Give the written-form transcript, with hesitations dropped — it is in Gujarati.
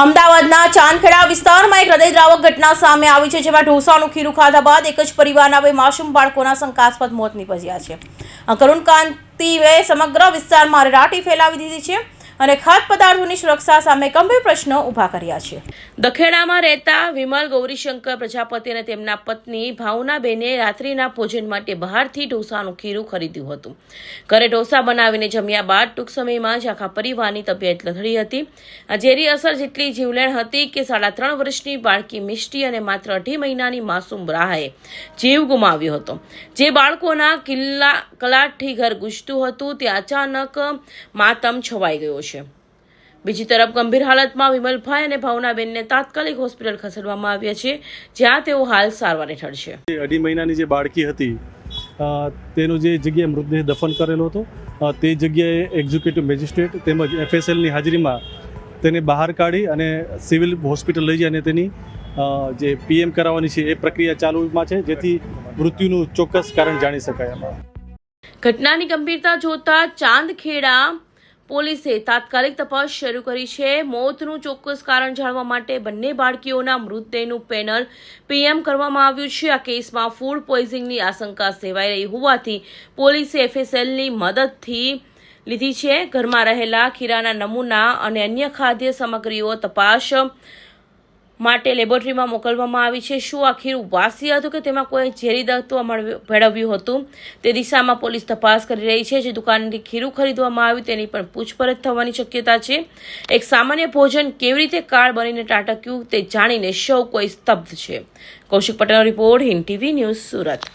અમદાવાદના ચાંદખેડા વિસ્તારમાં એક હૃદયદ્રાવક ઘટના સામે આવી છે, જેમાં ઢોસાનું ખીરું ખાધા બાદ એક જ પરિવારના બે માસૂમ બાળકોના શંકાસ્પદ મોત નીપજ્યા છે. આ કરુણ કાંતિએ સમગ્ર વિસ્તારમાં અરેરાટી ફેલાવી દીધી છે અને ખાદ્ય પદાર્થોની સુરક્ષા સામે ગંભીર પ્રશ્નો ઊભા કર્યા છે. દખેડામાં રહેતા વિમલ ગૌરીશંકર પ્રજાપતિ અને તેમના પત્ની ભાવનાબેને રાત્રિના ભોજન માટે બહારથી ઢોસાનું ખીરું ખરીદ્યું હતું. ઘરે ઢોસા બનાવીને જમ્યા બાદ ટૂંક સમયમાં જ આખા પરિવારની તબિયત લથડી હતી. આ ઝેરી અસર જેટલી જીવલેણ હતી કે 3.5 વર્ષની બાળકી મિષ્ટી અને માત્ર 2.5 મહિનાની માસૂમ રાહે જીવ ગુમાવ્યો હતો. જે બાળકોના કલાટથી ઘર ગુંજતું હતું ત્યાં અચાનક માતમ છવાઈ ગયો છે. બીજી તરફ ગંભીર હાલતમાં વિમલભાઈ અને ભાવનાબેનને તાત્કાલિક હોસ્પિટલ ખસેડવામાં આવ્યા છે, જ્યાં તેઓ હાલ સારવાર હેઠળ છે. 2.5 મહિનાની જે બાળકી હતી તેનો જે જગ્યાએ મૃતદેહ દફન કરેલો હતો તે જગ્યાએ એક્ઝિક્યુટિવ મેજિસ્ટ્રેટ તેમજ FSLની હાજરીમાં તેને બહાર કાઢી અને સિવિલ હોસ્પિટલ લઈ જઈ અને તેની જે PM કરાવવાની છે એ પ્રક્રિયા ચાલુમાં છે, જેથી મૃત્યુનું ચોક્કસ કારણ જાણી શકાય. ઘટનાની ગંભીરતા જોતા ચાંદખેડા પોલીસે તાત્કાલિક તપાસ શરૂ કરી છે. મોતનું ચોક્કસ કારણ જાણવા માટે બંને બાળકીઓના મૃતદેહનું પેનલ PM કરવામાં આવ્યું છે. આ કેસમાં ફૂડ પોઈઝનિંગની આશંકા સેવાઈ રહી હોવાથી પોલીસે FSLની મદદથી લીધી છે. ઘરમાં રહેલા ખીરાના નમૂના અને અન્ય ખાદ્ય સામગ્રીઓ તપાસ માટે લેબોરેટરીમાં મોકલવામાં આવી છે. શું આ ખીરું વાસી હતું કે તેમાં કોઈ ઝેરી તત્વ ભેળવ્યું હતું તે દિશામાં પોલીસ તપાસ કરી રહી છે. જે દુકાનથી ખીરું ખરીદવામાં આવ્યું તેની પણ પૂછપરછ થવાની શક્યતા છે. એક સામાન્ય ભોજન કેવી રીતે કાળ બનીને ત્રાટક્યું તે જાણીને સૌ કોઈ સ્તબ્ધ છે. કૌશિક પટેલનો report, Hind TV news, Surat.